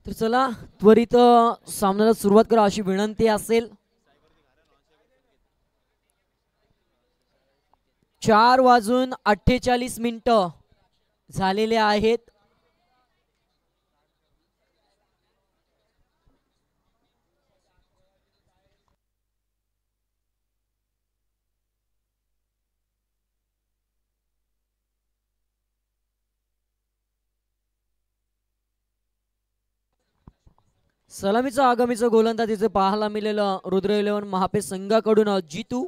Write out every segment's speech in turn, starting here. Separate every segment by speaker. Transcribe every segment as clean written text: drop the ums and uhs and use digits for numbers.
Speaker 1: तर चला त्वरित सामन्याला सुरुवात करा अशी विनंती असेल. 4:48 झालेले आहेत. सलामीचं आगामीचं गोलंदाजीचं पाहायला मिळालेलं रुद्र 11 महापे संघाकडून जितू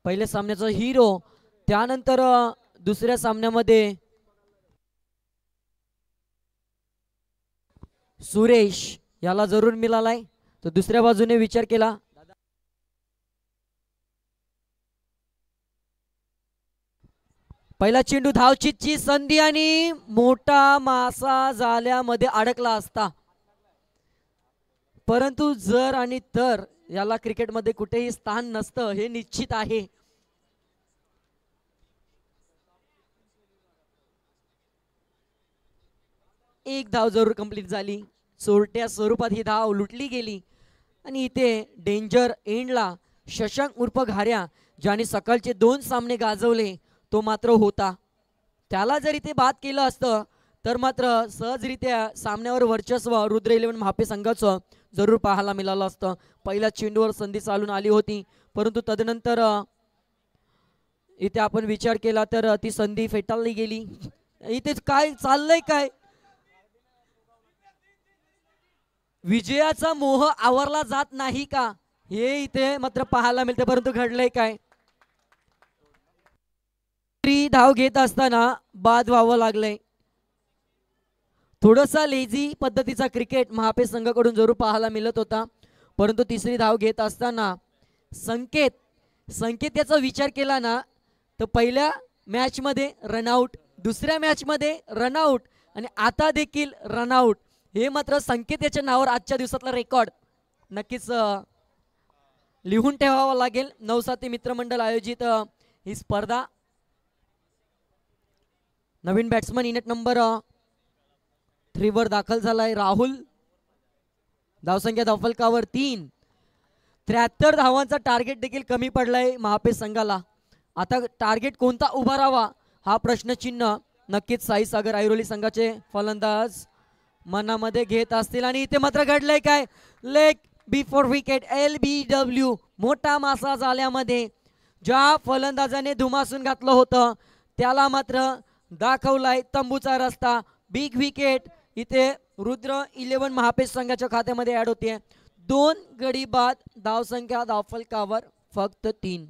Speaker 1: पहिल्या सामन्याचा हिरो. त्यानंतर दुसऱ्या सामन्यामध्ये सुरेश याला जरूर मिळालाय. तर दुसऱ्या बाजूने विचार केला पहिला चेंडू धावचीतची संधी आणि मोठा मासा जाल्यामध्ये अडकला असता, परंतु जर आणि तर याला क्रिकेटमध्ये कुठेही स्थान नसतं हे निश्चित आहे. एक धाव जरूर कंप्लीट झाली. चोरट्या स्वरूपात ही धाव लुटली गेली आणि इथे डेंजर एंडला शशांक उर्फ घाऱ्या ज्याने सकाळचे 2 सामने गाजवले तो मात्र होता. त्याला जर इथे बाद केलं असतं तर मात्र सहजरित्या सामन्यावर वर्चस्व रुद्र 11 महापे संघाचं जरूर पाहायला मिळालं असतं. पहिल्या चेंडूवर संधी चालून आली होती, परंतु तदनंतर इथे आपण विचार केला तर ती संधी फेटाळली गेली. इथे काय चाललंय काय, विजयाचा मोह आवरला जात नाही का हे इथे मात्र पाहायला मिळते, परंतु घडलंय काय. धाव घेत असताना बाद व्हावं लागलंय. थोडासा लेझी पद्धतीचा क्रिकेट महापे संघाकडून जरूर पाहायला मिळत होता, परंतु तिसरी धाव घेत असताना संकेत याचा विचार केला ना तर पहिल्या मॅच मध्ये रनआउट, दुसऱ्या मॅच मध्ये रनआउट आणि आता देखील रनआउट. हे मात्र संकेत याच्या नावावर आजच्या दिवसातला रेकॉर्ड नक्कीच लिहून ठेवावा लागेल. नवसाती मित्रमंडळ आयोजित ही स्पर्धा. नवीन बॅट्समन युनिट नंबर 3 वर दाखल झालाय राहुल. धावसंख्या धावफलकावर 3. 73 धावांचा टार्गेट देखील कमी पडलाय महापे संघाला. आता टार्गेट कोणता उभारावा हा प्रश्नचिन्ह नक्कीच साईसागर ऐरोली संघाचे फलंदाज मनामध्ये घेत असतील. आणि इथे मात्र घडलंय काय, लेग बिफोर विकेट LBW. मोठा मासा जाल्यामध्ये ज्या फलंदाजाने धुमासून घातलं होतं त्याला मात्र दाखवलाय तंबूचा रस्ता. बिग विकेट इथे रुद्र 11 महापे संघाच्या खात्यामध्ये ऍड होते. 2 गडी बाद, धावसंख्या धावफलकावर फक्त 3.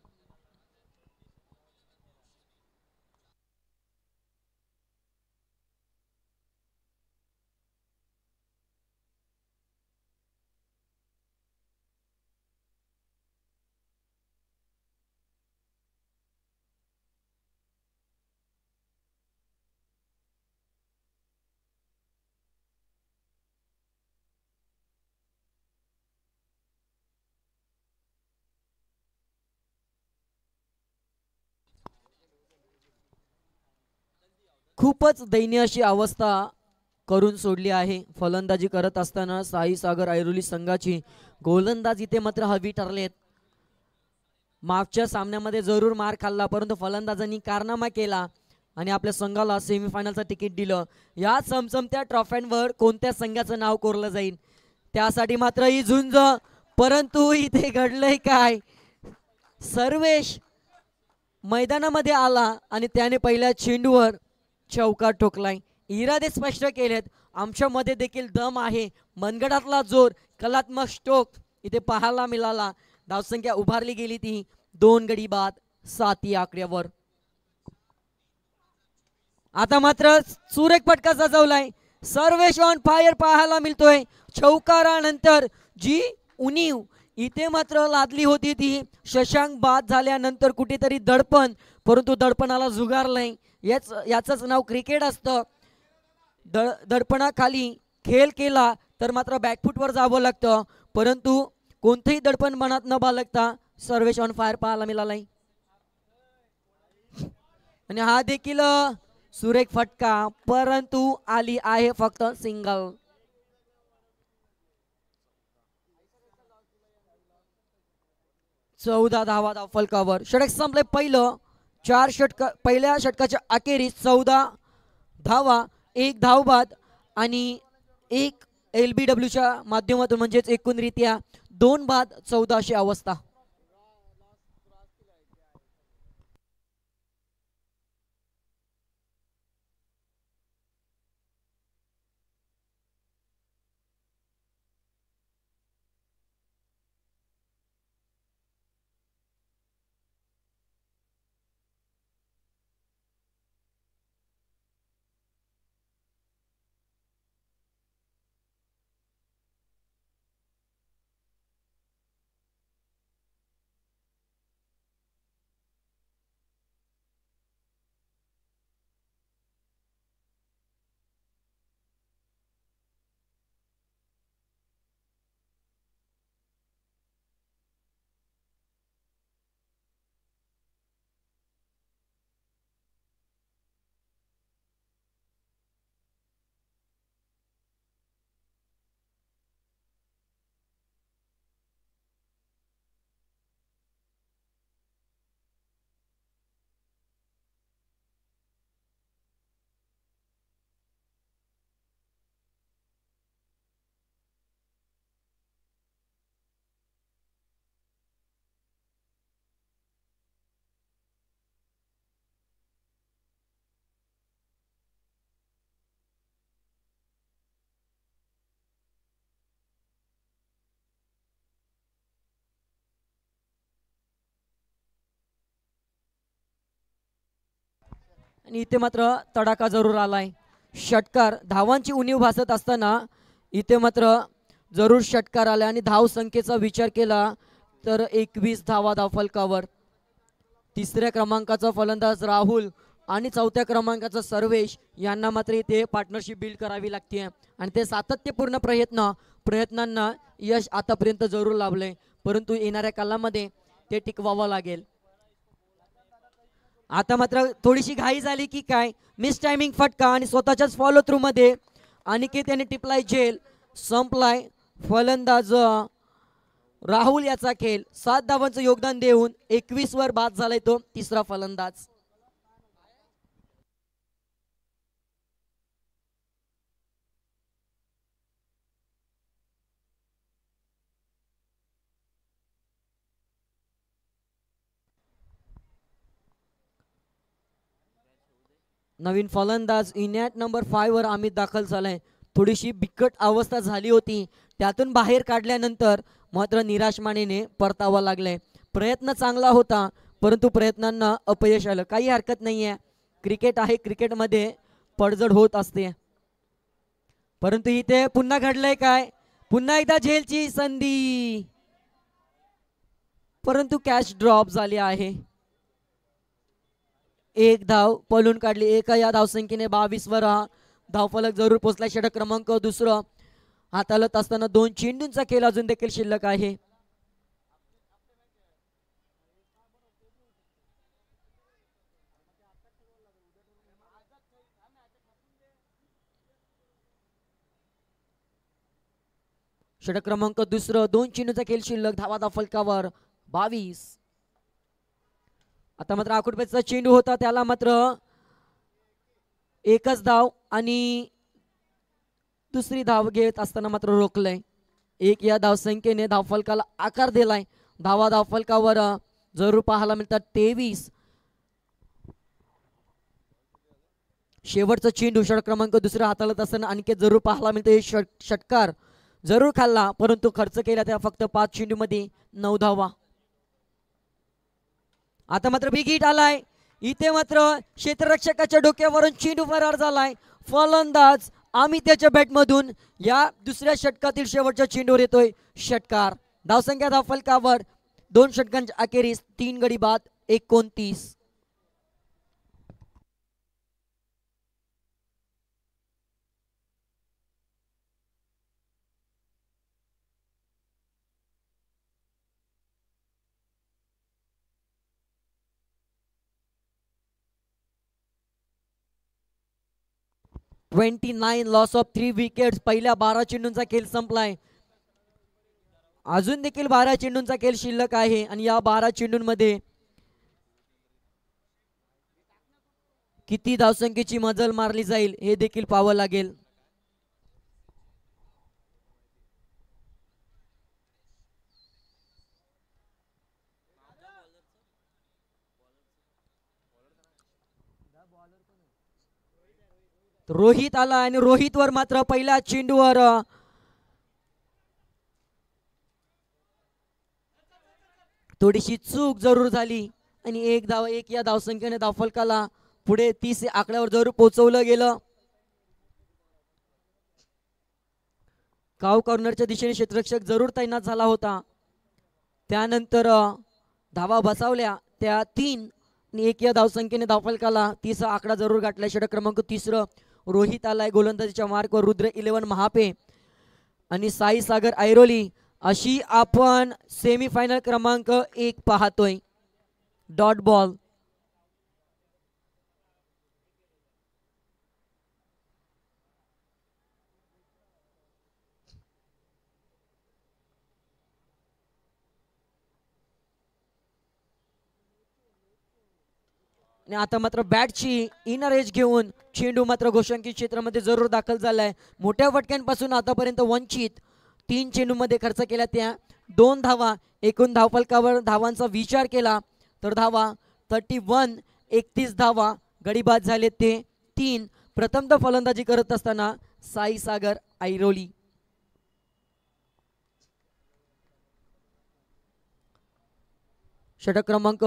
Speaker 1: खूपच दयनीय अशी अवस्था करून सोडली आहे फलंदाजी करत असताना साईसागर ऐरोली संघाची. गोलंदाज इथे मात्र हवी ठरलेत. मागच्या सामन्यामध्ये जरूर मार खाल्ला, परंतु फलंदाजांनी कारनामा केला आणि आपल्या संघाला सेमीफायनलचं तिकीट दिलं. या चमचमत्या ट्रॉफ्यांवर कोणत्या संघाचं नाव कोरलं जाईल त्यासाठी मात्र ही झुंज. परंतु इथे घडलंय काय, सर्वेश मैदानामध्ये आला आणि त्याने पहिल्या चेंडूवर चौकार ठोकलाय. इरादे स्पष्ट केलेत, आमच्यामध्ये देखील दम आहे. मनगडातला जोर, कलात्मक स्ट्रोक इथे पाहायला मिळाला. धावसंख्या उभारली गेली ती 2 गडी बाद 7 या आकड्यावर. आता मात्र सुरेख फटका सजवलाय. सर्वेश ऑन फायर पाहायला मिळतोय. चौकारानंतर जी उणीव इथे मात्र लादली होती ती शशांक बाद झाल्यानंतर कुठेतरी दडपण, परंतु दडपणाला झुगारलंय. याचंच नाव क्रिकेट असतं. दडपणाखाली खेळ केला तर मात्र बॅकफुटवर जावं लागतं, परंतु कोणतेही दडपण मनात न बाळगता सर्वेश ऑन फायर पाहायला मिळालाय. आणि हा देखील सुरेख फटका, परंतु आली आहे फक्त सिंगल. 14 धावा धावफलकावर. षटक संपले पहिलं. पहिल्या षटकाच्या अखेरीस 14 धावा, 1 धावबाद आणि 1 LBWच्या माध्यमातून म्हणजेच एकूणरित्या 2 बाद 14 अशी अवस्था. आणि इथे मात्र तडाखा जरूर आलाय. षटकार धावांची उणीव भासत असताना इथे मात्र जरूर षटकार आला आणि धाव संख्येचा विचार केला तर 21 धावा धावफलकावर. तिसऱ्या क्रमांकाचा फलंदाज राहुल आणि चौथ्या क्रमांकाचा सर्वेश यांना मात्र इथे पार्टनरशिप बिल्ड करावी लागते आणि ते सातत्यपूर्ण प्रयत्नांना यश आतापर्यंत जरूर लाभले, परंतु येणाऱ्या कालामध्ये ते टिकवावं लागेल. आता मात्र थोडीशी घाई झाली की काय, मिस टायमिंग फटका आणि स्वतःच्याच फॉलो थ्रू मध्ये अनिकेत याने टिपलाय झेल. संपलाय फलंदाज राहुल याचा खेळ. 7 धावांचं योगदान देऊन 21 वर बाद झालाय तो तिसरा फलंदाज. नवीन फलंदाज इनॅट नंबर 5 वर अमित दाखल झालाय. थोडीशी बिकट अवस्था झाली होती, त्यातून बाहेर काढल्यानंतर मात्र निराश मानेने परतावा लागलाय. प्रयत्न चांगला होता परंतु प्रयत्नांना अपयश आलं. काही हरकत नाहीये, क्रिकेट आहे, क्रिकेटमध्ये पडझड होत असते. परंतु इथे पुन्हा घडलंय काय, पुन्हा एकदा झेलची संधी, परंतु कॅच ड्रॉप झाली आहे. 1 धाव पळून काढली. एका या धावसंख्येने 22 वर धावफलक जरूर पोहोचला. षटक क्रमांक दुसरं हाताळत असताना 2 चेंडूंचा खेळ अजून देखील शिल्लक आहे. षटक क्रमांक दुसरं 2 चेंडूंचा खेळ शिल्लक. धावा धावफलकावर 22. आता मात्र आकुटपेचा चेंडू होता, त्याला मात्र एकच धाव आणि दुसरी धाव घेत असताना मात्र रोखलंय. 1 या धावसंख्येने धावफलकाला आकार दिलाय. धावा धावफलकावर जरूर पाहायला मिळतात 23. शेवटचा चेंडू षटक क्रमांक दुसरा हाताळत असताना अनिकेत जरूर पाहायला मिळते. षटकार जरूर खाल्ला परंतु खर्च केला त्या फक्त 5 चेंडू मध्ये 9 धावा. आता मात्र बिग हिट आलाय. इथे मात्र क्षेत्ररक्षकाच्या डोक्यावरून चेंडू फरार झालाय. फलंदाज अमित याच्या बॅटमधून या दुसऱ्या षटकातील शेवटच्या चेंडूवर येतोय षटकार. धावसंख्या धावफलकावर 2 षटकांच्या अखेरीस 3 गडी बाद 29. (29) लॉस ऑफ 3 विकेट्स. पहिल्या 12 चेंडूंचा खेळ संपलाय. अजून देखील 12 चेंडूंचा खेळ शिल्लक आहे आणि या 12 चेंडूंमध्ये किती धावसंख्येची मजल मारली जाईल हे देखील पाहावं लागेल. रोहित आला आणि रोहितवर मात्र पहिल्या चेंडूवर थोडीशी चूक जरूर झाली आणि एक या धावसंख्येने धावफलकाला पुढे 30 आकड्यावर जरूर पोहोचवलं गेलं. काव कॉर्नरच्या दिशेने क्षेत्ररक्षक जरूर तैनात झाला होता. त्यानंतर धावा बसावल्या त्या 3 आणि 1 या धावसंख्येने धावफलकाला 30 आकडा जरूर गाठला. षटक क्रमांक 3 रोहित आलाय गोलंदाजीच्या मार्कवर. रुद्र 11 महापे आणि साई सागर ऐरोली अशी आपण सेमीफायनल क्रमांक 1 पाहतोय. Dot ball. आणि आता मात्र बॅटची इनर एज घेऊन चेंडू मात्र गोशांकित क्षेत्रामध्ये जरूर दाखल झालाय. मोठ्या फटक्यांपासून आतापर्यंत वंचित 3 चेंडूमध्ये खर्च केल्या त्या 2 धावा. एकूण धावफलकावर धावांचा विचार केला तर धावा 31, 31 धावा. गडीबाद झाले ते 3. प्रथमतः फलंदाजी करत असताना साई सागर ऐरोली. षटक क्रमांक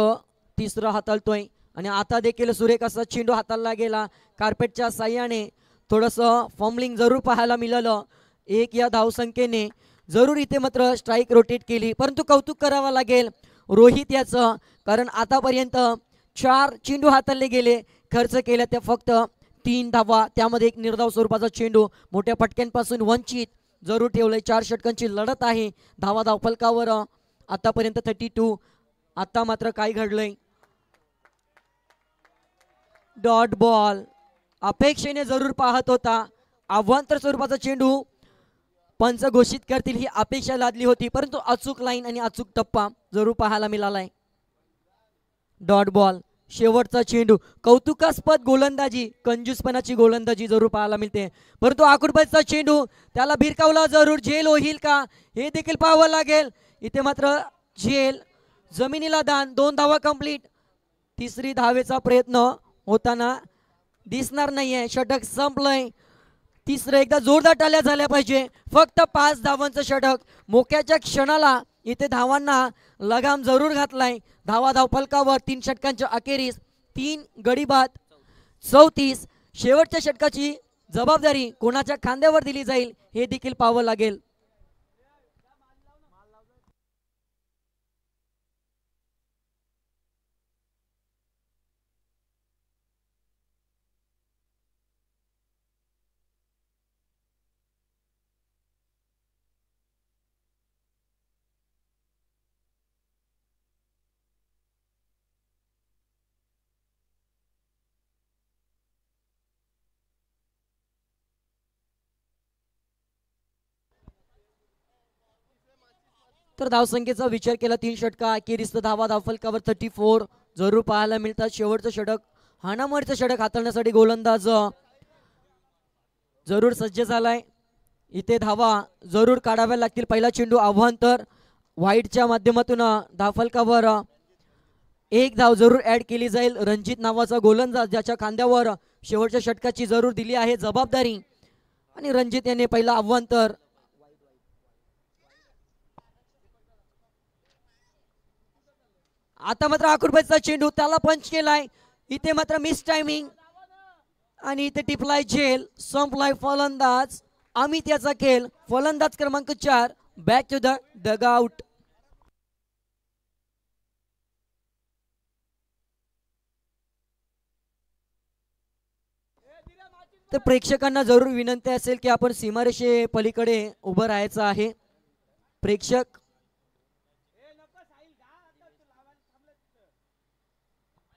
Speaker 1: 3 हाताळतोय आणि आता देखील सुरेख असा चेंडू हाताळला गेला. कार्पेटच्या साह्याने थोडंसं फॉर्मलिंग जरूर पाहायला मिळालं. 1 या धावसंख्येने जरूर इथे मात्र स्ट्राईक रोटेट केली. परंतु कौतुक करावं लागेल रोहित याचं, कारण आतापर्यंत 4 चेंडू हाताळले गेले. खर्च केल्या त्या फक्त 3 धावा. त्यामध्ये एक निर्धाव स्वरूपाचा चेंडू. मोठ्या फटक्यांपासून वंचित जरूर ठेवलंय. 4 षटकांची लढत आहे. धावा धावफलकावर आतापर्यंत 32. आता मात्र काय घडलंय. Dot ball. अपेक्षेने जरूर पाहत होता. अवांतर स्वरूपाचा चेंडू पंच घोषित करतील ही अपेक्षा लादली होती, परंतु अचूक लाईन आणि अचूक टप्पा जरूर पाहायला मिळालाय. Dot ball. शेवटचा चेंडू. कौतुकास्पद गोलंदाजी, कंजूसपणाची गोलंदाजी जरूर पाहायला मिळते. परंतु आकुडबाजचा चेंडू त्याला भिरकावला जरूर. झेल होईल का हे देखील पाहावं लागेल. इथे मात्र झेल. जमिनीला दान. 2 धावा कंप्लीट. 3री धावेचा प्रयत्न होताना दिसणार नाहीये. षटक संपलंय. 3रं एकदा जोरदार टाळ्या झाल्या पाहिजे. फक्त 5 धावांचं षटक. मोक्याच्या क्षणाला इथे धावांना लगाम जरूर घातलाय. धावा धावफलकावर 3 षटकांच्या अखेरीस 3 गडी बाद 34. शेवटच्या षटकाची जबाबदारी कोणाच्या खांद्यावर दिली जाईल हे देखील पाहावं लागेल. तर धावसंख्येचा विचार केला 3 षटका अखेरीस धावा धावफलकावर 34 जरूर पाहायला मिळतात. शेवटचं षटक हाणामारीचं षटक हाताळण्यासाठी गोलंदाज जरूर सज्ज झालाय. इथे धावा जरूर काढाव्या लागतील. पहिला चेंडू अवांतर. वाईडच्या माध्यमातून धावफलकावर 1 धाव जरूर ऍड केली जाईल. रणजित नावाचा गोलंदाज ज्याच्या खांद्यावर शेवटच्या षटकाची जरूर दिली आहे जबाबदारी आणि रणजित याने पहिला अवांतर. आता मात्र आकुडबाजचा चेंडू त्याला पंच केलाय. इथे मात्र मिस टायमिंग आणि इथे टिपलाय झेल. संपलाय फलंदाज अमित याचा खेळ. फलंदाज क्रमांक 4 बॅक टू द डगआउट. तर प्रेक्षकांना जरूर विनंती असेल की आपण सीमारेषे पलीकडे उभं राहायचं आहे. प्रेक्षक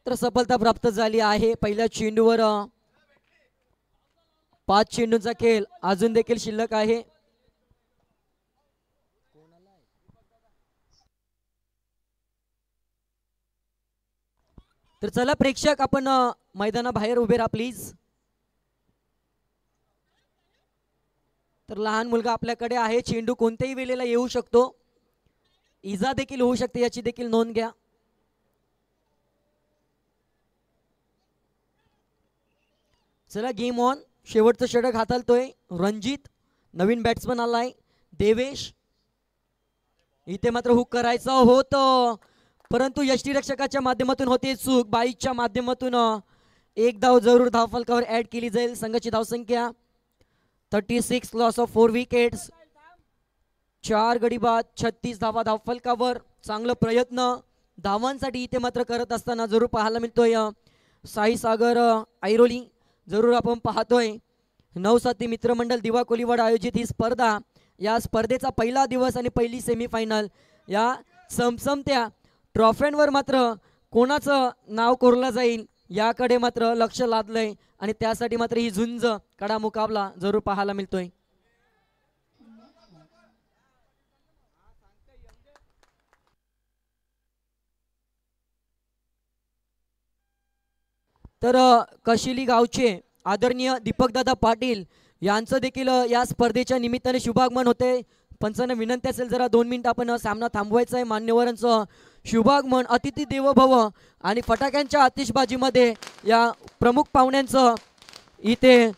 Speaker 1: तर सफलता प्राप्त झाली आहे. पहिल्या चेंडूवर 5 चेंडूंचा खेळ अजून देखील शिल्लक आहे. तर चला प्रेक्षक आपण मैदानाबाहेर उभे राहा प्लीज. तर लहान मुलगा आपल्याकडे आहे, चेंडू कोणत्याही वेळेला येऊ शकतो, इजा देखील होऊ शकते, याची देखील नोंद घ्या. चला गेम ऑन. शेवटचं षटक हाताळतोय रणजित, नवीन बॅट्समन आलाय देवेश. इथे मात्र हुक करायचं होतं, परंतु यष्टीरक्षकाच्या माध्यमातून होते चूक. बाईकच्या माध्यमातून एक धाव जरूर धावफलकावर ऍड केली जाईल. संघाची धावसंख्या 36, लॉस ऑफ 4 विकेट्स, 4 गडी बाद, 36 धावा धावफलकावर. चांगलं प्रयत्न धावांसाठी इथे मात्र करत असताना जरूर पाहायला मिळतोय साई सागर ऐरोली. जरूर आपण पाहतोय नवसाती मित्रमंडळ दिवा कोलीवाड आयोजित ही स्पर्धा. या स्पर्धेचा पहिला दिवस आणि पहिली सेमीफायनल. या चमचमत्या ट्रॉफ्यांवर मात्र कोणाचं नाव कोरलं जाईल याकडे मात्र लक्ष लादलंय आणि त्यासाठी मात्र ही झुंज कडा मुकाबला जरूर पाहायला मिळतोय. तर कशिली गावचे आदरणीय दीपकदादा पाटील यांचं देखील या स्पर्धेच्या निमित्ताने शुभागमन होते. पंचांना विनंती असेल जरा 2 मिनिट आपण सामना थांबवायचा आहे. मान्यवरांचं शुभागमन, अतिथी देवो भव आणि फटाक्यांच्या आतिषबाजीमध्ये या प्रमुख पाहुण्यांचं इथे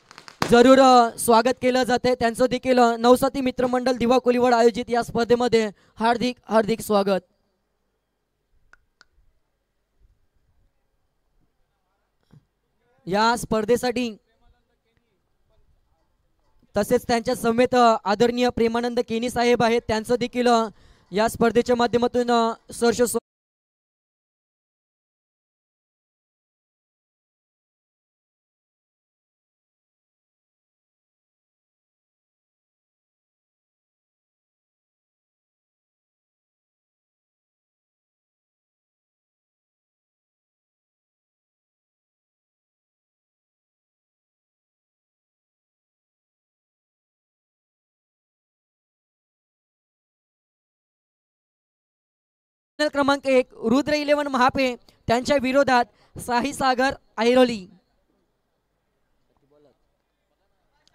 Speaker 1: जरूर स्वागत केलं जाते. त्यांचं देखील नवसाती मित्रमंडळ दिवा कोलीवाड आयोजित या स्पर्धेमध्ये हार्दिक हार्दिक स्वागत. या स्पर्धेसाठी तसेच त्यांच्या समेत आदरणीय प्रेमानंद केनी साहेब आहेत, त्यांचं देखील या स्पर्धेच्या माध्यमातून सहर्ष क्रमांक 1 रुद्र 11 महापे त्यांच्या विरोधात साई सागर ऐरोली.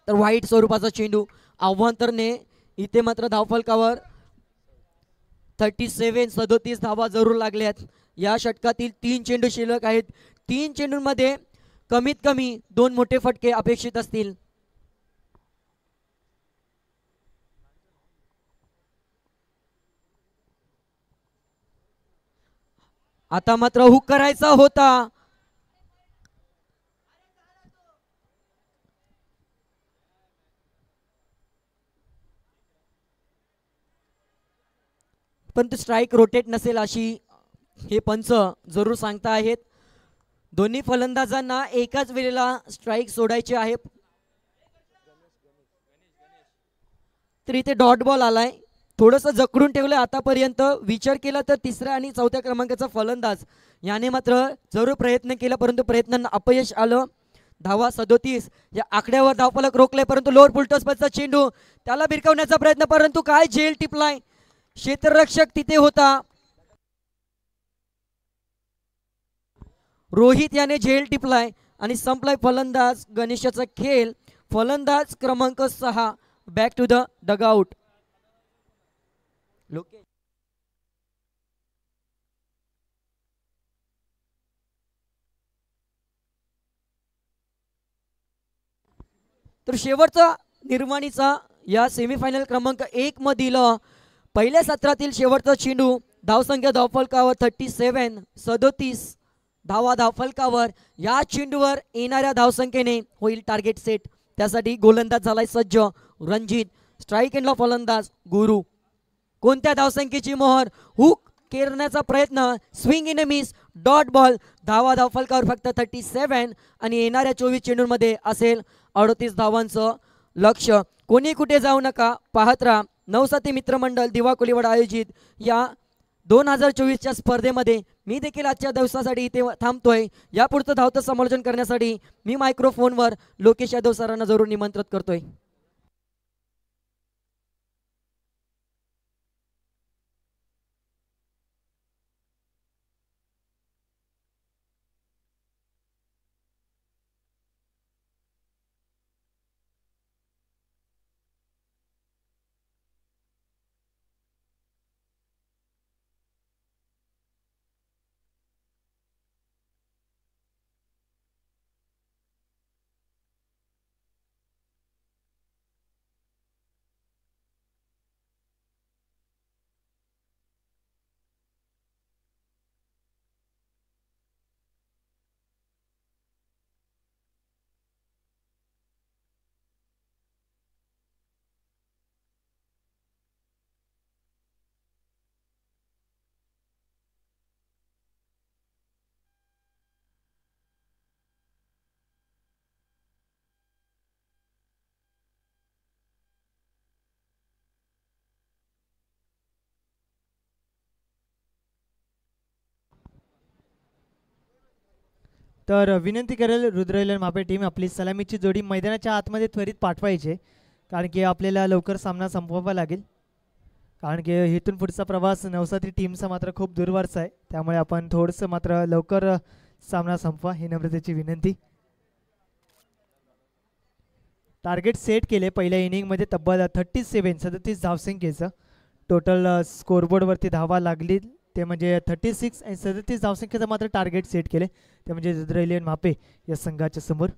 Speaker 1: तर वाईट स्वरूपाचा चेंडू आव्हांतरने इथे मात्र धावफलकावर 37 धावा जरूर लागल्यात. या षटकातील 3 चेंडू शिल्लक आहेत. 3 चेंडूंमध्ये कमीत कमी 2 मोठे फटके अपेक्षित असतील. आता मात्र हुक करायचा होता, पण तो स्ट्राइक रोटेट नसेल अशी हे पंच जरूर सांगता आहेत. दोन्ही फलंदाजांना एकाच वेळेला स्ट्राइक सोडायचे आहे. तर इथे डॉट बॉल आलाय, थोडंसं जकडून ठेवलं आतापर्यंत. विचार केला तर 3ऱ्या आणि 4थ्या क्रमांकाचा फलंदाज याने मात्र जरूर प्रयत्न केला, परंतु प्रयत्नांना अपयश आलं. धावा 37 या आकड्यावर धावफलक रोखले, परंतु लोअर फुलटॉसचा चेंडू त्याला भिरकवण्याचा प्रयत्न, परंतु काय झेल टिपलाय. क्षेत्ररक्षक तिथे होता, रोहित याने झेल टिपलाय आणि संपलाय फलंदाज गणेशाचा खेळ. फलंदाज क्रमांक 6 बॅक टू द डगआउट. तर शेवटचा निर्वाणीचा या सेमीफायनल क्रमांक 1 मधील पहिल्या सत्रातील शेवटचा चेंडू. धावसंख्या धावफलकावर 37 धावा धावफलकावर. या चेंडूवर येणाऱ्या धावसंख्येने होईल टार्गेट सेट. त्यासाठी गोलंदाज झालाय सज्ज रणजित. स्ट्राईक एंडला फलंदाज गुरु. कोणत्या धावसंख्येची मोहर. हुक करण्याचा प्रयत्न, swing in a miss, dot ball. धावा धावफलकावर फक्त 37 आणि येणाऱ्या 24 चेंडूंमध्ये असेल 38 धावांचं लक्ष. कोणी कुठे जाऊ नका, पाहत राहा नवसाती मित्रमंडळ दिवा कोलीवाड आयोजित या 2024च्या स्पर्धेमध्ये. मी देखील आजच्या दिवसासाठी इथे थांबतोय. यापुढचं धावतं समालोचन करण्यासाठी मी मायक्रोफोनवर लोकेश यादव सरांना जरूर निमंत्रित करतोय.
Speaker 2: तर विनंती करेल रुद्रैलन मापे टीम आपली सलामीची जोडी मैदानाच्या आतमध्ये त्वरित पाठवायचे, कारण की आपल्याला लवकर सामना संपवावा लागेल. कारण की इथून पुढचा प्रवास नवसाती टीमचा मात्र खूप दूरवरचा आहे, त्यामुळे आपण थोडंसं मात्र लवकर सामना संपवा ही नम्रतेची विनंती. टार्गेट सेट केले पहिल्या इनिंगमध्ये तब्बल 37 धावसंख्येचं. टोटल स्कोरबोर्डवरती धावा लागली ते म्हणजे 36 आणि 37 धावसंख्येचं मात्र टार्गेट सेट केले, ते म्हणजे रुद्रैलन मापे या संघाच्या समोर.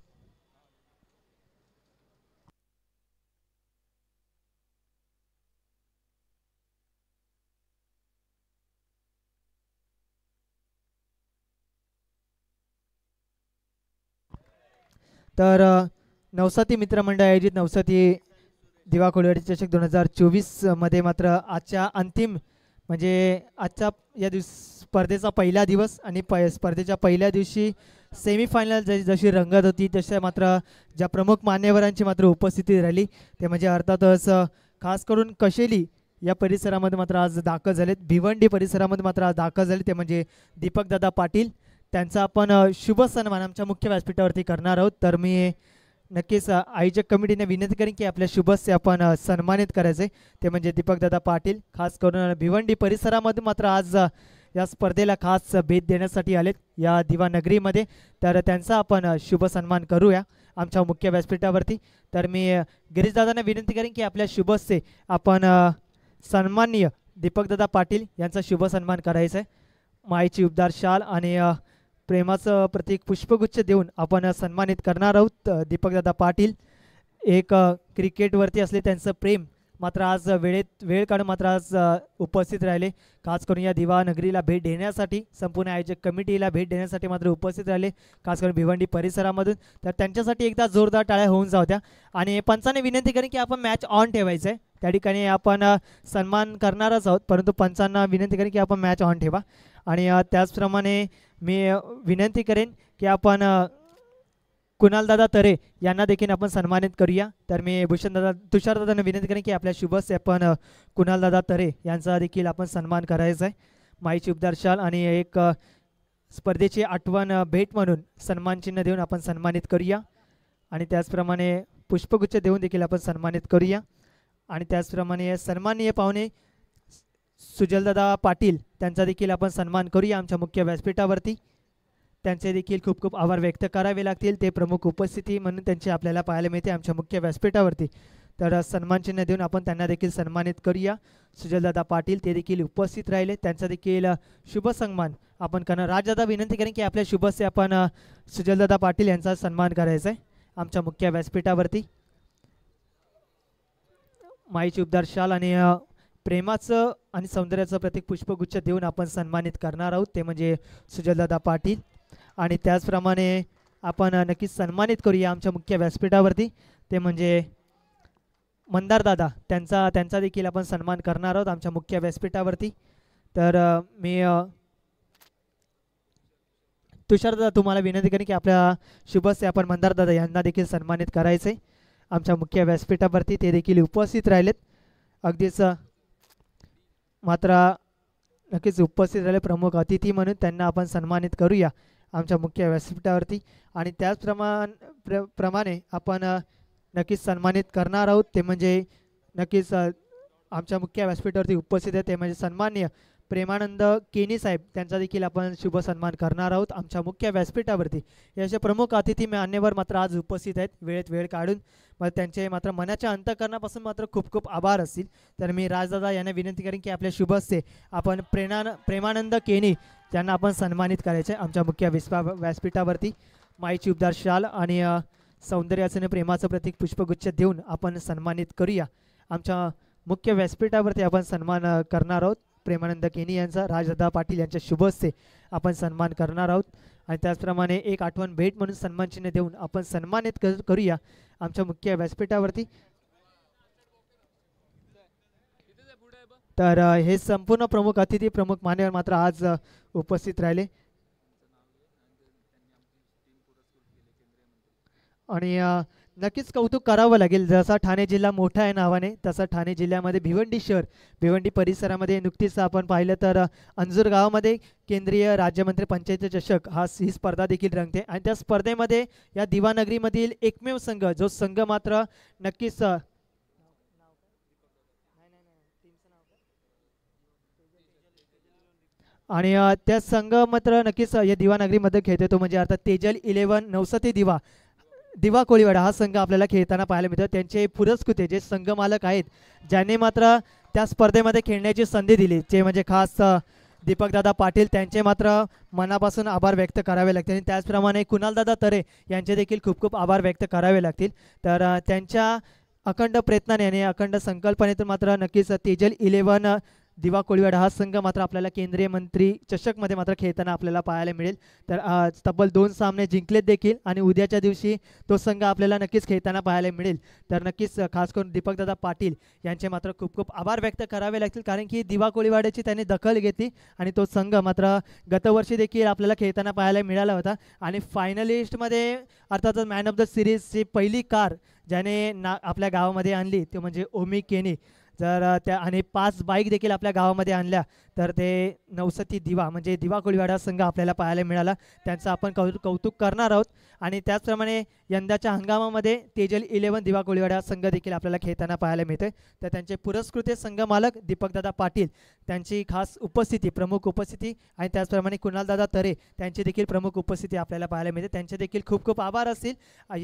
Speaker 2: तर नवसाती मित्रमंडळ आयोजित नवसाती दिवा कोळीवाडी चषक 2024 मध्ये मात्र आजच्या अंतिम म्हणजे आजच्या या स्पर्धेचा पहिला दिवस आणि स्पर्धेच्या पहिल्या दिवशी सेमीफायनल जशी रंगत होती तशा मात्र ज्या प्रमुख मान्यवरांची मात्र उपस्थिती राहिली, ते म्हणजे अर्थातच खास करून कशेली या परिसरामध्ये मात्र आज दाखल झालेत. भिवंडी परिसरामध्ये मात्र आज दाखल झाले, ते म्हणजे दीपकदादा पाटील. त्यांचा आपण शुभ सन्मान आमच्या मुख्य व्यासपीठावरती करणार आहोत. तर मी नक्कीच आयोजक कमिटीने विनंती करेन की आपल्या शुभस्य आपण सन्मानित करायचे, ते म्हणजे दीपकदादा पाटील. खास करून भिवंडी परिसरामध्ये मात्र आज या स्पर्धेला खास भेट देण्यासाठी आलेत या दिवा नगरीमध्ये. तर त्यांचा आपण शुभ सन्मान करूया आमच्या मुख्य व्यासपीठावरती. तर मी गिरीशदादांना विनंती करेन की आपल्या शुभस्य आपण सन्माननीय दीपकदादा पाटील यांचा शुभ सन्मान करायचा आहे. मायेची उबदार शाल आणि प्रेमाचं प्रतीक पुष्पगुच्छ देऊन आपण सन्मानित करणार आहोत दीपकदादा पाटील. एक क्रिकेटवरती असले त्यांचं प्रेम मात्र आज वेळ काढून मात्र आज उपस्थित राहिले. खास करून या दिवा नगरीला भेट देण्यासाठी, संपूर्ण आयोजक कमिटीला भेट देण्यासाठी मात्र उपस्थित राहिले, खास करून भिवंडी परिसरामधून. तर त्यांच्यासाठी एकदा जोरदार टाळ्या होऊन जाऊ द्या. आणि पंचाने विनंती करेन की आपण मॅच ऑन ठेवायचं आहे. त्या ठिकाणी आपण सन्मान करणारच आहोत, परंतु पंचांना विनंती करेन की आपण मॅच ऑन ठेवा. आणि त्याचप्रमाणे मी विनंती करेन की आपण कुणालदादा तरे यांना देखील आपण सन्मानित करूया. तर मी भूषणदादा तुषारदादांना विनंती करेन की आपल्या शुभस्य आपण कुणालदादा तरे यांचा देखील आपण सन्मान करायचा आहे. माईची उबदार शाल आणि एक स्पर्धेची आठवण भेट म्हणून सन्मानचिन्ह देऊन आपण सन्मानित करूया. आणि त्याचप्रमाणे पुष्पगुच्छ देऊन देखील आपण सन्मानित करूया. आणि त्याचप्रमाणे सन्माननीय पाहुणे सुजलदादा पाटील त्यांचा देखील आपण सन्मान करूया आमच्या मुख्य व्यासपीठावरती. त्यांचे देखील खूप खूप आभार व्यक्त करावे लागतील, ते प्रमुख उपस्थिती म्हणून त्यांचे आपल्याला पाहायला मिळते आमच्या मुख्य व्यासपीठावरती. तर सन्मानचिन्ह देऊन आपण त्यांना देखील सन्मानित करूया. सुजलदादा पाटील ते देखील उपस्थित राहिले, त्यांचा देखील शुभ सन्मान आपण करणार. राजदादा विनंती करेन की आपल्या शुभस्य आपण सुजलदादा पाटील यांचा सन्मान करायचा आहे आमच्या मुख्य व्यासपीठावरती. माईची उबदार शाल आणि प्रेमाचं आणि सौंदर्याचं प्रतीक पुष्पगुच्छ देऊन आपण सन्मानित करणार आहोत, ते म्हणजे सुजलदादा पाटील. आणि त्याचप्रमाणे आपण नक्कीच सन्मानित करूया आमच्या मुख्य व्यासपीठावरती, ते म्हणजे मंदारदादा त्यांचा देखील आपण सन्मान करणार आहोत आमच्या मुख्य व्यासपीठावरती. तर मी तुषारदादा तुम्हाला विनंती करेन की आपल्या शुभस्य आपण मंदारदादा यांना देखील सन्मानित करायचे आमच्या मुख्य व्यासपीठावरती. ते देखील उपस्थित राहिलेत, अगदीच मात्र नक्कीच उपस्थित राहिले प्रमुख अतिथी म्हणून, त्यांना आपण सन्मानित करूया आमच्या मुख्य व्यासपीठावरती. आणि त्याचप्रमाणे आपण नक्कीच सन्मानित करणार आहोत, ते म्हणजे नक्कीच आमच्या मुख्य व्यासपीठावरती उपस्थित आहे, ते म्हणजे सन्माननीय प्रेमानंद केनी साहेब त्यांचा देखील आपण शुभ सन्मान करणार आहोत आमच्या मुख्य व्यासपीठावरती. याचे प्रमुख अतिथी मान्यवर मात्र आज उपस्थित आहेत वेळेत वेळ काढून, मग त्यांचे मात्र मनाच्या अंतःकरणापासून मात्र खूप खूप आभार असतील. तर मी राजदादा यांना विनंती करेन की आपल्या शुभस्य आपण प्रेमानंद केनी यांना आपण सन्मानित करायचे आमच्या मुख्य व्यासपीठावरती. माईची उबदार शाल आणि सौंदर्याचं प्रेमाचं प्रतीक पुष्पगुच्छ देऊन आपण सन्मानित करूया आमच्या मुख्य व्यासपीठावरती. आपण सन्मान करणार आहोत प्रेमानंद केनी यांचा, राजदादा पाटील यांच्या शुभस्य आपण सन्मान करणार आहोत. आणि त्याचप्रमाणे एक आठवण भेट म्हणून सन्मानचिन्ह देऊन आपण सन्मानित करूया आमच्या मुख्य व्यासपीठावरती. तर हे संपूर्ण प्रमुख अतिथी प्रमुख मान्यवर मात्र आज उपस्थित राहिले. आणि नक्कीच कौतुक करावं लागेल. जसा ठाणे जिल्हा मोठा आहे नावाने, तसा ठाणे जिल्ह्यामध्ये भिवंडी शहर, भिवंडी परिसरामध्ये नुकतीच आपण पाहिलं तर अंजूर गावामध्ये केंद्रीय राज्यमंत्री पंचायत चषक ही स्पर्धा देखील रंगते आणि त्या स्पर्धेमध्ये या दिवानगरीमधील एकमेव संघ, जो संघ मात्र नक्कीच आणि त्या संघ मात्र नक्कीच या दिवानगरीमध्ये खेळते, तो म्हणजे अर्थात तेजल 11 नवसती दिवा दिवा कोळीवाडा हा संघ आपल्याला खेळताना पाहायला मिळतो. त्यांचे पुरस्कृते जे संघ मालक आहेत, ज्याने मात्र त्या स्पर्धेमध्ये खेळण्याची संधी दिली, ते म्हणजे खास दीपकदादा पाटील, त्यांचे मात्र मनापासून आभार व्यक्त करावे लागतील. आणि त्याचप्रमाणे कुणालदादा तरे यांचे देखील खूप खूप आभार व्यक्त करावे लागतील. तर त्यांच्या अखंड प्रयत्नाने आणि अखंड संकल्पनेतून मात्र नक्कीच तेजल 11 दिवा कोळीवाडा हा संघ मात्र आपल्याला केंद्रीय मंत्री चषकमध्ये मात्र खेळताना आपल्याला पाहायला मिळेल. तर तब्बल 2 सामने जिंकलेत देखील आणि उद्याच्या दिवशी तो संघ आपल्याला नक्कीच खेळताना पाहायला मिळेल. तर नक्कीच खास करून दीपकदादा पाटील यांचे मात्र खूप खूप आभार व्यक्त करावे लागतील, कारण की दिवा कोळीवाड्याची त्यांनी दखल घेतली आणि तो संघ मात्र गतवर्षी देखील आपल्याला खेळताना पाहायला मिळाला होता. आणि फायनलिस्टमध्ये अर्थातच मॅन ऑफ द सिरीजची पहिली कार ज्याने आपल्या गावामध्ये आणली ते म्हणजे ओमी केनी. जर त्या आणि 5 बाईक देखील आपल्या गावामध्ये आणल्या तर ते नवसती दिवा म्हणजे दिवा कोळीवाडा संघ आपल्याला पाहायला मिळाला. त्यांचं आपण कौतुक करणार आहोत. आणि त्याचप्रमाणे यंदाच्या हंगामामध्ये तेजल 11 दिवा कोळीवाडा संघ देखील आपल्याला खेळताना पाहायला मिळते. तर त्यांचे पुरस्कृते संघ मालक दीपकदादा पाटील त्यांची खास उपस्थिती, प्रमुख उपस्थिती, आणि त्याचप्रमाणे कुणालदादा तरे त्यांची देखील प्रमुख उपस्थिती आपल्याला पाहायला मिळते. त्यांचे देखील खूप खूप आभार असतील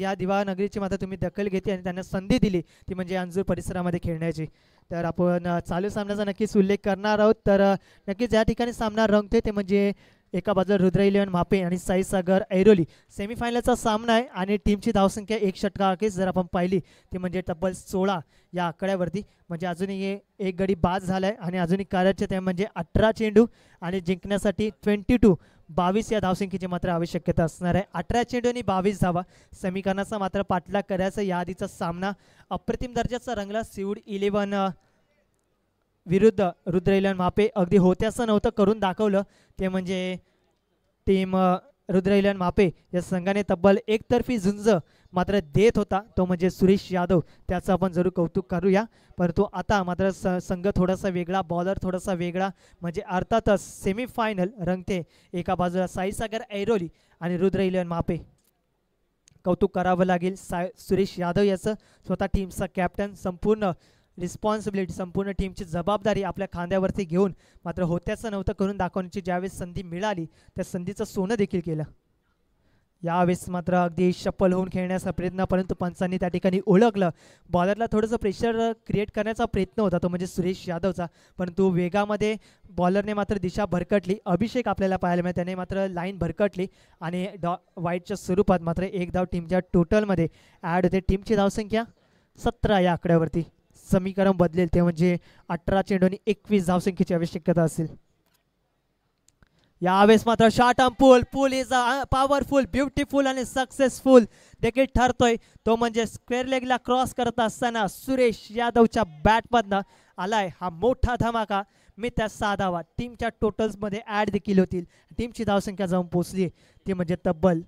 Speaker 2: या दिवा नगरीची मात्र तुम्ही दखल घेतली आणि त्यांना संधी दिली ती म्हणजे अंजूर परिसरामध्ये खेळण्याची. तर आपण चालू सामन्याचा नक्कीच उल्लेख करणार आहोत. तर नक्कीच या ठिकाणी सामना रंगते ते म्हणजे एका बाजूला रुद्र 11 मापे आणि साई सागर ऐरोली सेमीफायनलचा सामना आहे. आणि टीमची धावसंख्या 1 षटकाखेच जर आपण पाहिली ती म्हणजे तब्बल 16 या आकड्यावरती. म्हणजे अजूनही एक गडी बाद झाला आहे आणि अजूनही करायचे ते म्हणजे 18 चेंडू आणि जिंकण्यासाठी 22 या धावसंख्येची मात्र आवश्यकता असणार आहे. 18 चेंडू आणि 22 धावा समीकरणाचा मात्र पाठलाग करायचा. या आधीचा सामना अप्रतिम दर्जाचा रंगला. सिऊड 11 विरुद्ध रुद्र 11 मापे अगदी होत्याचं नव्हतं करून दाखवलं ते म्हणजे टीम रुद्र 11 मापे या संघाने तब्बल एकतर्फी झुंज मात्र देत होता तो म्हणजे सुरेश यादव, त्याचं आपण जरूर कौतुक करूया. परंतु आता मात्र संघ थोडासा वेगळा, बॉलर थोडासा वेगळा, म्हणजे अर्थातच सेमीफायनल रंगते. एका बाजूला साईसागर ऐरोली आणि रुद्र 11 मापे. कौतुक करावं लागेल सुरेश यादव याचं, स्वतः टीमचा कॅप्टन, संपूर्ण रिस्पॉन्सिबिलिटी, संपूर्ण टीमची जबाबदारी आपल्या खांद्यावरती घेऊन मात्र होत्याचं नव्हतं करून दाखवण्याची ज्यावेळेस संधी मिळाली त्या संधीचं सोनं देखील केलं. यावेळेस मात्र अगदी शप्पल होऊन खेळण्याचा प्रयत्न, परंतु पंचांनी त्या ठिकाणी ओळखलं. बॉलरला थोडंसं प्रेशर क्रिएट करण्याचा प्रयत्न होता तो म्हणजे सुरेश यादवचा, परंतु वेगामध्ये बॉलरने मात्र दिशा भरकटली. अभिषेक आपल्याला पाहायला मिळाला, त्याने मात्र लाईन भरकटली आणि वाईटच्या स्वरूपात मात्र एक धाव टीमच्या टोटलमध्ये ॲड होते. टीमची धावसंख्या 17 या आकड्यावरती. समीकरण बदलेल ते म्हणजे 18 चेंडू आणि 21 धावसंख्येची आवश्यकता असेल. यावेळेस मात्र shot on pool is powerful, beautiful आणि सक्सेसफुल देखील ठरतोय. तो म्हणजे स्क्वेअर लेगला क्रॉस करत असताना सुरेश यादवच्या बॅटमधनं आलाय हा मोठा धमाका. मी त्या 6 धावा टीमच्या टोटल्समध्ये ॲड देखील होतील. टीमची धावसंख्या जाऊन पोहोचली ती म्हणजे तब्बल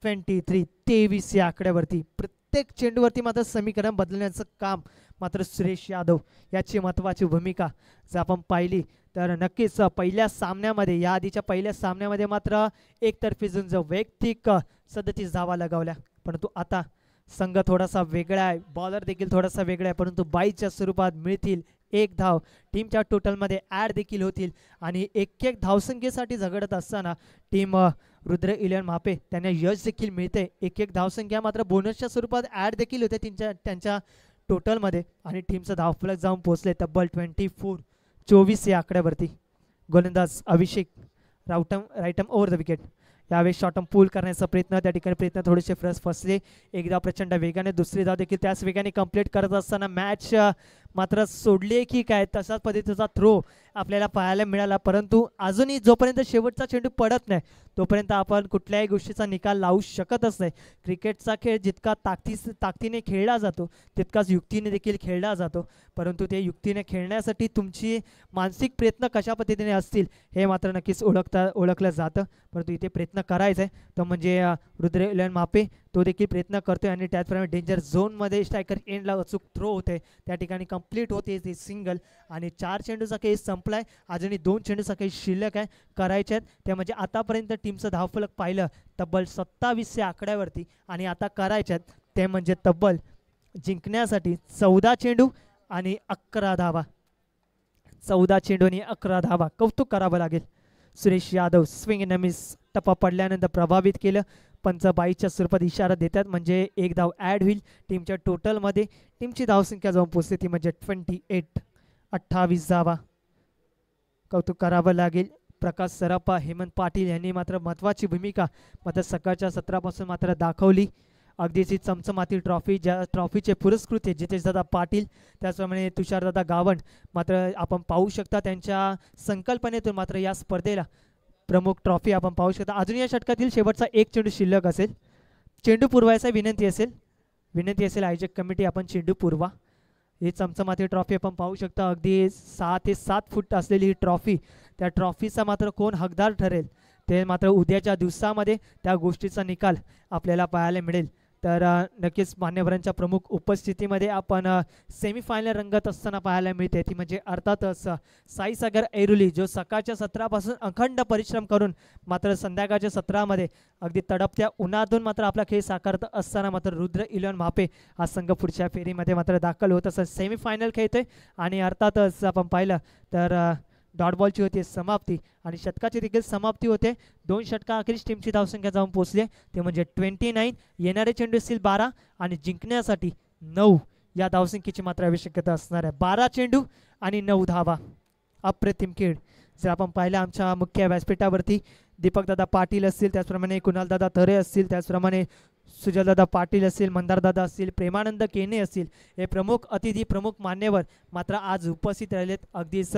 Speaker 2: 23 या आकड्यावरती. प्रत्येक चेंडूवरती मात्र समीकरण बदलण्याचं काम मात्र सुरेश यादव याची महत्त्वाची भूमिका जर आपण पाहिली तर नक्कीच पहिल्या सामन्यामध्ये, या आधीच्या पहिल्या सामन्यामध्ये मात्र एकतर्फी झुंज, वैयक्तिक 37 धावा लगावल्या. परंतु आता संघ थोडासा वेगळा आहे, बॉलर देखील थोडासा वेगळा आहे, परंतु 22च्या स्वरूपात मिळतील 1 धाव. टीमच्या टोटलमध्ये ॲड देखील होतील आणि एक धावसंख्येसाठी झगडत असताना टीम रुद्र 11 मापे त्यांना यश देखील मिळते. एक धावसंख्या मात्र बोनसच्या स्वरूपात ॲड देखील होते त्यांच्या टोटलमध्ये आणि टीमचं धावफलक जाऊन पोहोचले तब्बल 24 या आकड्यावरती. गोलंदाज अभिषेक राईटम ओव्हर द विकेट. यावेळेस शॉर्टम पूल करण्याचा प्रयत्न, त्या ठिकाणी प्रयत्न थोडेसे फसले. एक धाव प्रचंड वेगाने, दुसरी धाव देखील त्याच वेगाने कंप्लीट करत असताना मॅच मात्र सोडली की काय तसाच पद्धतीचा थ्रो आपल्याला पाहायला मिळाला. परंतु अजूनही जोपर्यंत शेवटचा चेंडू पडत नाही तोपर्यंत आपण कुठल्याही गोष्टीचा निकाल लावू शकतच नाही. क्रिकेटचा खेळ जितका ताकदीने खेळला जातो तितकाच युक्तीने देखील खेळला जातो, परंतु ते युक्तीने खेळण्यासाठी तुमची मानसिक प्रयत्न कशा पद्धतीने असतील हे मात्र नक्कीच ओळखलं जातं. परंतु इथे प्रयत्न करायचा आहे तो म्हणजे रुद्र 11 मापे, तो देखील प्रयत्न करतोय आणि त्याचप्रमाणे डेंजर झोनमध्ये स्ट्रायकर एंडला अचूक थ्रो होते, त्या ठिकाणी कंप्लीट होते ती सिंगल. आणि 4 चेंडूचा खेळ संपलाय, अजूनही 2 चेंडूचा खेळ शिल्लक आहे करायचे आहेत. त्या म्हणजे आतापर्यंत टीमचं धावफलक पाहिलं तब्बल 27 आकड्यावरती, आणि आता करायचे आहेत ते म्हणजे तब्बल जिंकण्यासाठी 14 चेंडू आणि 11 धावा. 14 चेंडू आणि 11 धावा. कौतुक करावं लागेल. Suresh Yadav swing end miss, टप्पा पडल्यानंतर प्रभावित केलं. पंच बाईच्या स्वरूपात इशारा देतात, म्हणजे एक धाव ॲड होईल टीमच्या टोटलमध्ये. टीमची धावसंख्या जाऊन पोचते ती म्हणजे 28, 28 धावा. कौतुक करावं लागेल. प्रकाश सरापा, हेमंत पाटील यांनी मात्र महत्त्वाची भूमिका मात्र सकाळच्या सत्रापासून मात्र दाखवली. अगदीच ही चमचमातील ट्रॉफी, ज्या ट्रॉफीचे पुरस्कृत जितेशदादा पाटील, त्याचप्रमाणे तुषारदादा गावंड मात्र आपण पाहू शकता त्यांच्या संकल्पनेतून मात्र या स्पर्धेला प्रमुख ट्रॉफी आपण पाहू शकता. अजून या षटकातील शेवटचा एक चेंडू शिल्लक असेल, चेंडू पुरवायचा विनंती असेल आयोजक कमिटी, आपण चेंडू पुरवा. ही चमचमाती ट्रॉफी आपण पाहू शकता, अगदी 6 ते 7 फूट असलेली ही ट्रॉफी. त्या ट्रॉफीचा मात्र कोण हकदार ठरेल ते मात्र उद्याच्या दिवसामध्ये त्या गोष्टीचा निकाल आपल्याला पाहायला मिळेल. तर नक्कीच मान्यवरांच्या प्रमुख उपस्थितीमध्ये आपण सेमीफायनल रंगत असताना पाहायला मिळते, ती म्हणजे अर्थातच साईसागर ऐरोली, जो सकाळच्या सत्रापासून अखंड परिश्रम करून मात्र संध्याकाळच्या सत्रामध्ये अगदी तडपत्या उन्हातून मात्र आपला खेळ साकारत असताना मात्र रुद्र इलेवन मापे हा संघ पुढच्या फेरीमध्ये मात्र दाखल होत असं सेमीफायनल खेळतोय. आणि अर्थातच आपण पाहिलं तर डॉट बॉलची होती समाप्ती आणि षटकाची देखील समाप्ती होते. 2 षटका अखेरीस टीमची धावसंख्या जाऊन पोहोचली, ते म्हणजे 29. येणारे चेंडू असतील 12 आणि जिंकण्यासाठी 9 या धावसंख्येची मात्र आवश्यकता असणार आहे. 12 चेंडू आणि 9 धावा. अप्रतिम खेळ. जर आपण पाहिलं आमच्या मुख्य व्यासपीठावरती दीपकदादा पाटील असतील, त्याचप्रमाणे कुणालदादा तरे असतील, त्याचप्रमाणे सुजलदादा पाटील असतील, मंदारदादा असतील, प्रेमानंद केने असतील, हे प्रमुख अतिथी प्रमुख मान्यवर मात्र आज उपस्थित राहिलेत. अगदीच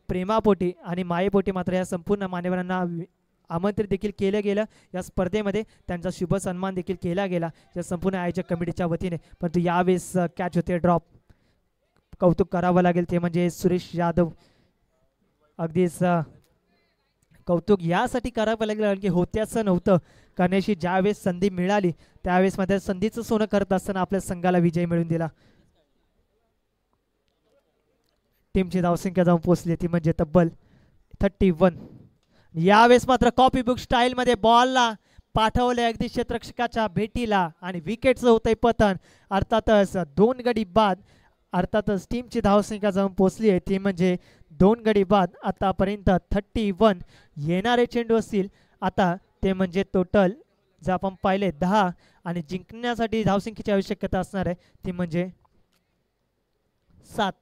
Speaker 2: प्रेमापोटी आणि मायेपोटी मात्र या संपूर्ण मान्यवरांना आमंत्रित देखील केलं गेलं. या स्पर्धेमध्ये त्यांचा शुभ सन्मान देखील केला गेला या संपूर्ण आयोजक कमिटीच्या वतीने. परंतु यावेळेस कॅच होते ड्रॉप. कौतुक करावं लागेल ते म्हणजे सुरेश यादव. अगदीच कौतुक यासाठी करावं लागेल की होत्याचं नव्हतं करण्याची ज्यावेळेस संधी मिळाली त्यावेळेस मात्र संधीचं सोनं करत असताना आपल्या संघाला विजय मिळवून दिला. टीमची धावसंख्या जाऊन पोहोचली ती म्हणजे तब्बल 31. यावेळेस मात्र कॉपी बुक स्टाईल मध्ये बॉलला पाठवले अगदी क्षेत्ररक्षकाच्या भेटीला आणि विकेटचं होतंय पतन. अर्थातच 2 गडी बाद. अर्थातच टीमची धावसंख्या जाऊन पोहोचली आहे ती म्हणजे 2 गडी बाद. आतापर्यंत 31. येणारे चेंडू असतील आता ते म्हणजे टोटल जर आपण पाहिले 10 आणि जिंकण्यासाठी धावसंख्येची आवश्यकता असणार आहे ती म्हणजे 7.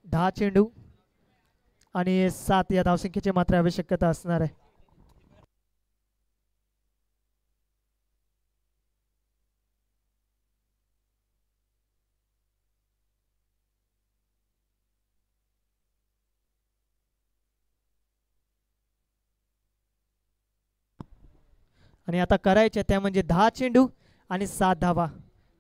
Speaker 2: 10 चेंडू आणि 7 या धावसंख्येची मात्र आवश्यकता असणार आहे. आणि आता करायचे त्या म्हणजे 10 चेंडू आणि 7 धावा.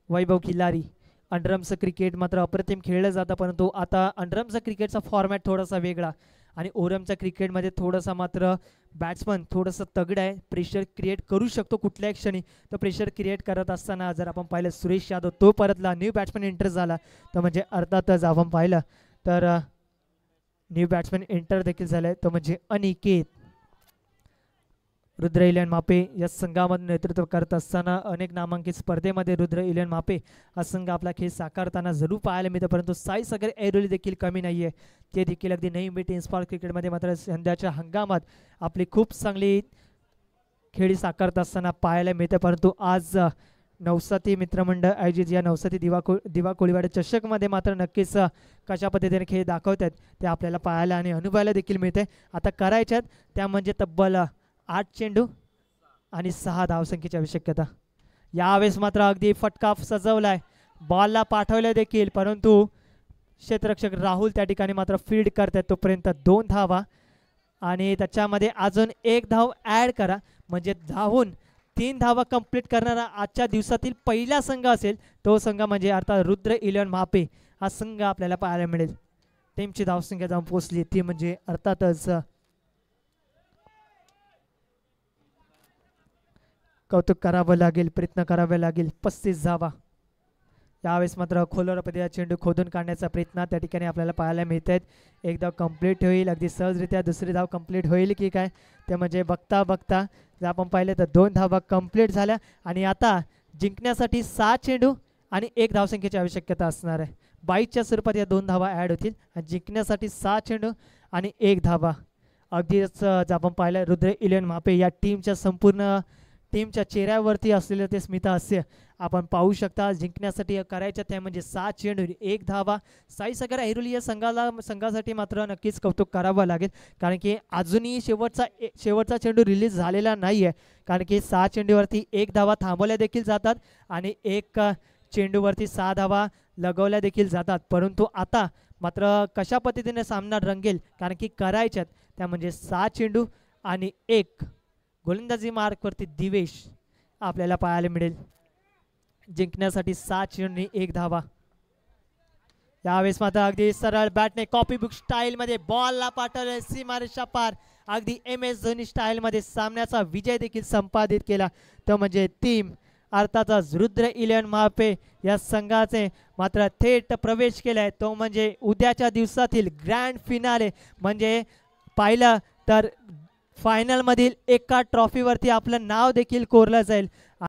Speaker 2: वैभव खिल्लारी. अंडरमचं क्रिकेट मात्र अप्रतिम खेळलं जातं, परंतु आता अंडरमचा क्रिकेटचा फॉर्मॅट थोडासा वेगळा आणि ओरमच्या क्रिकेटमध्ये थोडासा मात्र बॅट्समन थोडंसं तगडं आहे, प्रेशर क्रिएट करू शकतो कुठल्याही क्षणी. तर प्रेशर क्रिएट करत असताना जर आपण पाहिलं सुरेश यादव तो परतला, न्यू बॅट्समन एंटर झाला, तर म्हणजे अर्थातच आपण पाहिलं तर न्यू बॅट्समन एंटर देखील झालाय तो म्हणजे अनिकेत. रुद्र इलेवन मापे या संघामध्ये नेतृत्व करत असताना अनेक नामांकित स्पर्धेमध्ये रुद्र इलेवन मापे हा संघ आपला खेळ साकारताना जरूर पाहायला मिळतं, परंतु साईसागर ऐरोली देखील कमी नाही आहे. ते देखील अगदी नवी मुंबई टेनिस क्रिकेटमध्ये मात्र सध्याच्या हंगामात आपली खूप चांगली खेळी साकारत असताना पाहायला मिळतं. परंतु आज नवसाती मित्रमंडळ आयोजित या नवसाती दिवा कोळीवाडा चषकमध्ये मात्र नक्कीच कशा पद्धतीने खेळ दाखवतात ते आपल्याला पाहायला आणि अनुभवायला देखील मिळते. आता करायच्यात त्या म्हणजे तब्बल 8 चेंडू आणि 6 धावसंख्येची आवश्यकता. यावेळेस मात्र अगदी फटका सजवलाय, बॉलला पाठवले देखील, परंतु क्षेत्ररक्षक राहुल त्या ठिकाणी मात्र फील्ड करतात. तोपर्यंत 2 धावा आणि त्याच्यामध्ये अजून 1 धाव ॲड करा म्हणजे धावून 3 धावा कंप्लीट करणारा आजच्या दिवसातील पहिला संघ असेल तो संघ म्हणजे अर्थात रुद्र इलेवन मापे हा संघ आपल्याला पाहायला मिळेल. टीमची धावसंख्या जाऊन पोहोचली ती म्हणजे अर्थातच कौतुक करावं लागेल, प्रयत्न करावे लागेल. 35 धावा. यावेळेस मात्र खोलवरपती चेंडू खोदून काढण्याचा प्रयत्न त्या ठिकाणी आपल्याला पाहायला मिळत आहेत. एक धाव कंप्लीट होईल अगदी सहजरित्या. दुसरी धाव कंप्लीट होईल की काय ते म्हणजे बघता बघता जर आपण पाहिलं तर 2 धावा कंप्लीट झाल्या आणि आता जिंकण्यासाठी 6 चेंडू आणि 1 धावसंख्येची आवश्यकता असणार आहे. 22च्या स्वरूपात या 2 धावा ॲड होतील आणि जिंकण्यासाठी 6 चेंडू आणि 1 धावा. अगदीच जर आपण पाहिलं रुद्र 11 मापे या टीमच्या संपूर्ण टीमच्या चेहऱ्यावरती असलेलं ते स्मितहास्य आपण पाहू शकता. जिंकण्यासाठी करायचं ते म्हणजे 6 चेंडू 1 धावा. साईसागर ऐरोली या संघासाठी मात्र नक्कीच कौतुक करावं लागेल, कारण की अजूनही शेवटचा चेंडू रिलीज झालेला नाही आहे. कारण की 6 चेंडूवरती 1 धावा थांबवल्या देखील जातात आणि 1 चेंडूवरती 6 धावा लगवल्या देखील जातात. परंतु आता मात्र कशा पद्धतीने सामना रंगेल, कारण की करायच्यात त्या म्हणजे 6 चेंडू आणि 1 गोलंदाजी मार्कवरती दिवेश आपल्याला पाहायला मिळेल. जिंकण्यासाठी 6 चेंडू 1 धावा. यावेळेस मात्र अगदी सरळ बॅटने कॉपी बुक स्टाईलमध्ये बॉलला पाठवले सीमारेषा पार. अगदी MS धोनी स्टाईलमध्ये सामन्याचा विजय देखील संपादित केला. तो म्हणजे टीम अर्थातच रुद्र 11 महापे या संघाचे मात्र थेट प्रवेश केलाय. तो म्हणजे उद्याच्या दिवसातील ग्रँड फिनाले म्हणजे पाहिलं तर फायनलमधील एका ट्रॉफीवरती आपलं नाव देखील कोरलं जाईल.